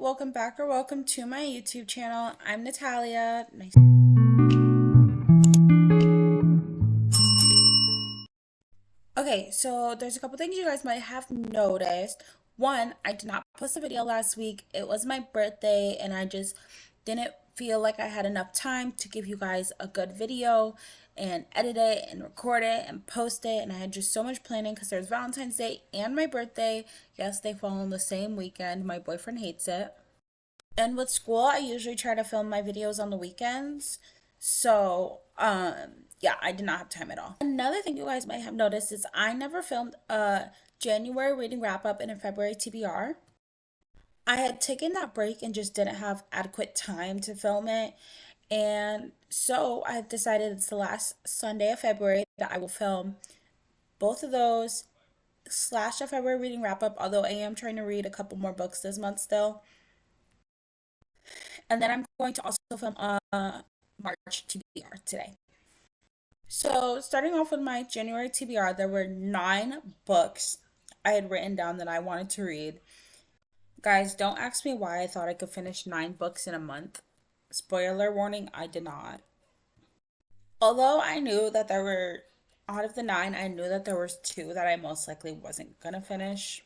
welcome back or welcome to my YouTube channel. I'm Natalia. Okay, so there's a couple things you guys might have noticed. One, I did not post a video last week. It was my birthday and I just didn't feel like I had enough time to give you guys a good video and edit it and record it and post it. And I had just so much planning because there's Valentine's Day and my birthday. Yes, they fall on the same weekend. My boyfriend hates it. And with school, I usually try to film my videos on the weekends. So, yeah, I did not have time at all. Another thing you guys might have noticed is I never filmed a January reading wrap up and a February TBR. I had taken that break and just didn't have adequate time to film it. And so I've decided it's the last Sunday of February that I will film both of those slash a February reading wrap up, although I am trying to read a couple more books this month still. And then I'm going to also film a March TBR today. So, starting off with my January TBR, there were 9 books I had written down that I wanted to read. Guys, don't ask me why I thought I could finish 9 books in a month. Spoiler warning, I did not. Although I knew that there were, out of the 9, I knew that there was 2 that I most likely wasn't gonna finish.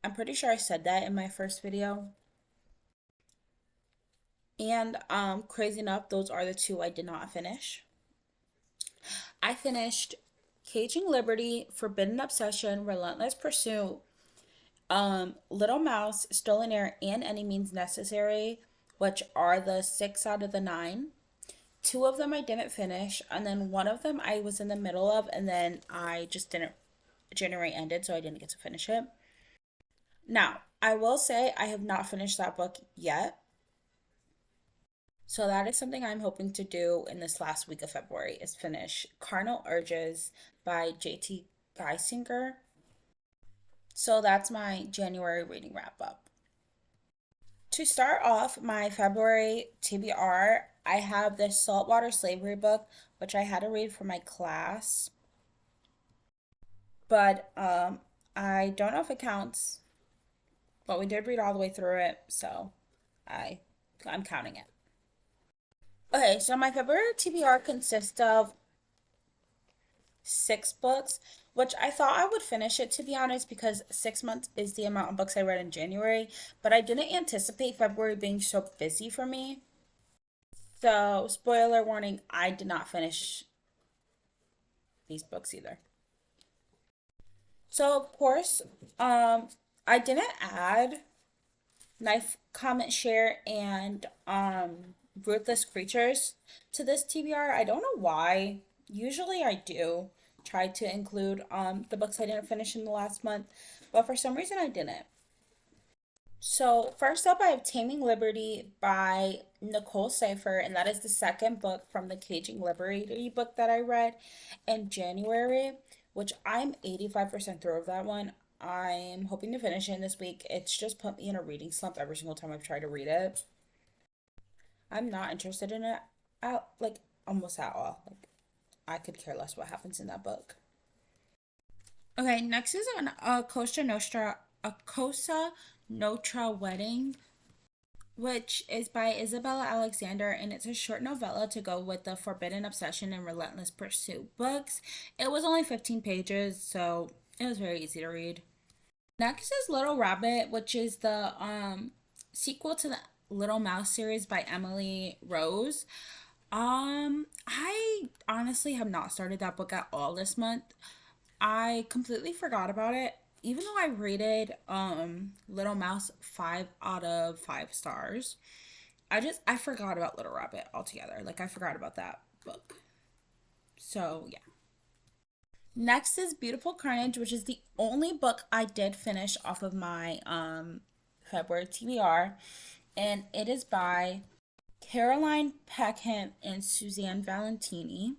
I'm pretty sure I said that in my first video. And crazy enough, those are the 2 I did not finish. I finished Caging Liberty, Forbidden Obsession, Relentless Pursuit, Little Mouse, Stolen Air, and Any Means Necessary, which are the 6 out of the 9. 2 of them I didn't finish, and then one of them I was in the middle of, and then I just didn't, January ended, so I didn't get to finish it. Now, I will say I have not finished that book yet. So that is something I'm hoping to do in this last week of February is finish Carnal Urges by J.T. Geisinger. So that's my January reading wrap up. To start off my February TBR, I have this Saltwater Slavery book, which I had to read for my class. But I don't know if it counts, but we did read all the way through it, so I'm counting it. Okay, so my February TBR consists of 6 books, which I thought I would finish it to be honest, because 6 months is the amount of books I read in January, but I didn't anticipate February being so busy for me. So, spoiler warning, I did not finish these books either. So, of course, I didn't add Knife, Comment, Share, and Ruthless Creatures to this TBR. I don't know why. Usually I do try to include the books I didn't finish in the last month, but for some reason I didn't. So first up, I have Taming Liberty by Nicole Cipher, and that is the second book from the Caging Liberty book that I read in January, which I'm 85% through of that one. I'm hoping to finish it this week. It's just put me in a reading slump every single time I've tried to read it. I'm not interested in it at like almost at all. Like I could care less what happens in that book. Okay, next is an A Cosa Nostra Wedding, which is by Isabella Alexander, and it's a short novella to go with the Forbidden Obsession and Relentless Pursuit books. It was only 15 pages, so it was very easy to read. Next is Little Rabbit, which is the sequel to the Little Mouse series by Emily Rose. I honestly have not started that book at all this month. I completely forgot about it. Even though I rated Little Mouse 5 out of 5 stars, I forgot about Little Rabbit altogether. Like I forgot about that book. So yeah. Next is Beautiful Carnage, which is the only book I did finish off of my February TBR, and it is by Caroline Peckham and Suzanne Valentini,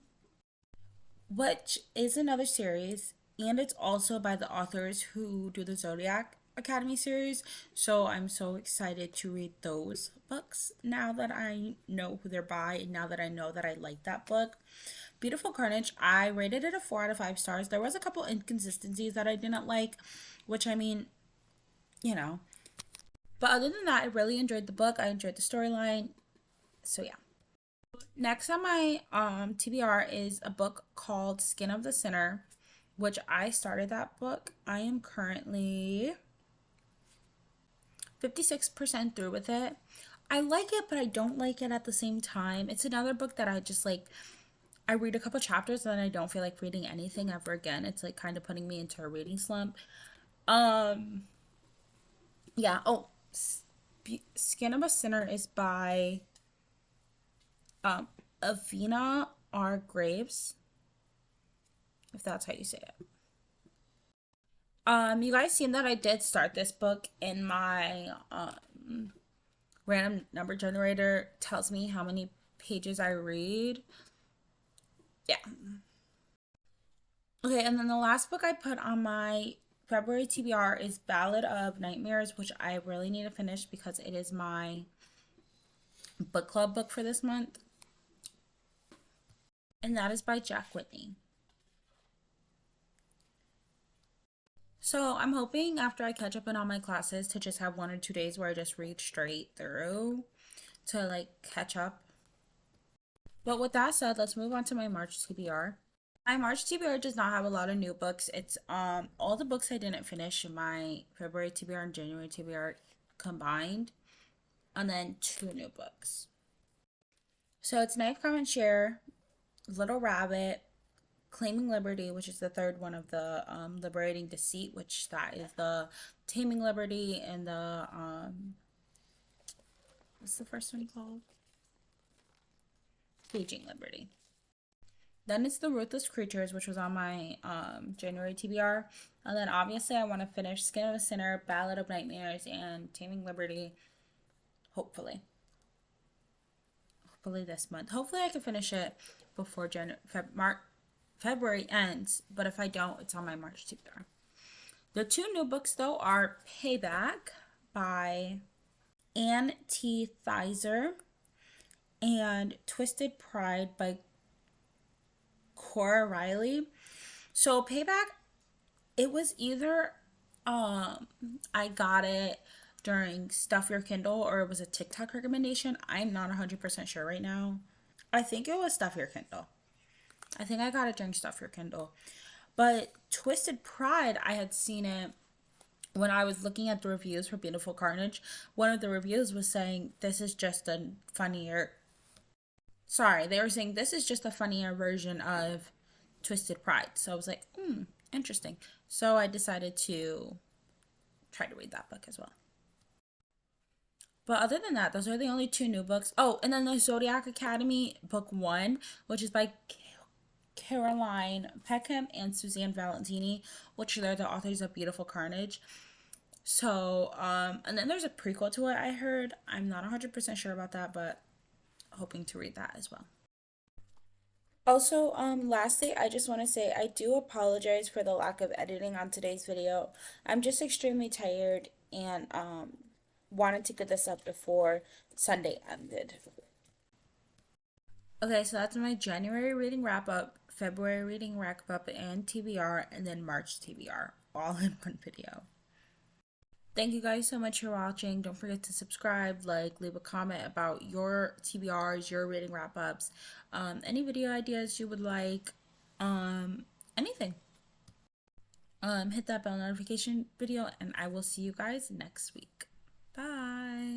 which is another series, and it's also by the authors who do the Zodiac Academy series. So I'm so excited to read those books now that I know who they're by, and now that I know that I like that book. Beautiful Carnage, I rated it a 4 out of 5 stars. There was a couple inconsistencies that I didn't like, which I mean, you know, But other than that, I really enjoyed the book. I enjoyed the storyline. So yeah. Next on my TBR is a book called Skin of the Sinner, which I started that book. I am currently 56% through with it. I like it, but I don't like it at the same time. It's another book that I just like, I read a couple chapters and then I don't feel like reading anything ever again. It's like kind of putting me into a reading slump. Um yeah, oh, Skin of a Sinner is by um Avina R. Graves, if that's how you say it. You guys seen that I did start this book in my random number generator tells me how many pages I read. Yeah. Okay, and then the last book I put on my February TBR is Ballad of Nightmares, which I really need to finish because it is my book club book for this month. And that is by Jack Whitney. So I'm hoping after I catch up in all my classes to just have 1 or 2 days where I just read straight through to like catch up. But with that said, let's move on to my March TBR. My March TBR does not have a lot of new books. It's all the books I didn't finish in my February TBR and January TBR combined, and then 2 new books. So it's Knife Come and Share, Little Rabbit, Claiming Liberty, which is the third one of the Liberating Deceit, which that is the Taming Liberty, and the what's the first one called? Caging Liberty. Then it's the Ruthless Creatures, which was on my January TBR. And then obviously I want to finish Skin of a Sinner, Ballad of Nightmares, and Taming Liberty. Hopefully. Hopefully this month. Hopefully I can finish it before February ends. But if I don't, it's on my March TBR. The 2 new books though are Payback by Anne T. Thiser and Twisted Pride by Cora Riley. So Payback, it was either I got it during Stuff Your Kindle or it was a TikTok recommendation. I'm not 100% sure right now. I think it was Stuff Your Kindle. I think I got it during Stuff Your Kindle. But Twisted Pride, I had seen it when I was looking at the reviews for Beautiful Carnage. One of the reviews was saying this is just a funnier. Sorry, they were saying this is just a funnier version of Twisted Pride. So I was like, interesting. So I decided to try to read that book as well. But other than that, those are the only 2 new books. Oh, and then the Zodiac Academy, book 1, which is by Caroline Peckham and Suzanne Valentini, which they're the authors of Beautiful Carnage. So, and then there's a prequel to it, I heard. I'm not 100% sure about that, but hoping to read that as well. Also, lastly, I just want to say I do apologize for the lack of editing on today's video. I'm just extremely tired and wanted to get this up before Sunday ended. Okay, so that's my January reading wrap up, February reading wrap up, and TBR, and then March TBR, all in one video. Thank you guys so much for watching. Don't forget to subscribe, like, leave a comment about your TBRs, your reading wrap ups, any video ideas you would like, anything. Hit that bell notification video, and I will see you guys next week. Bye.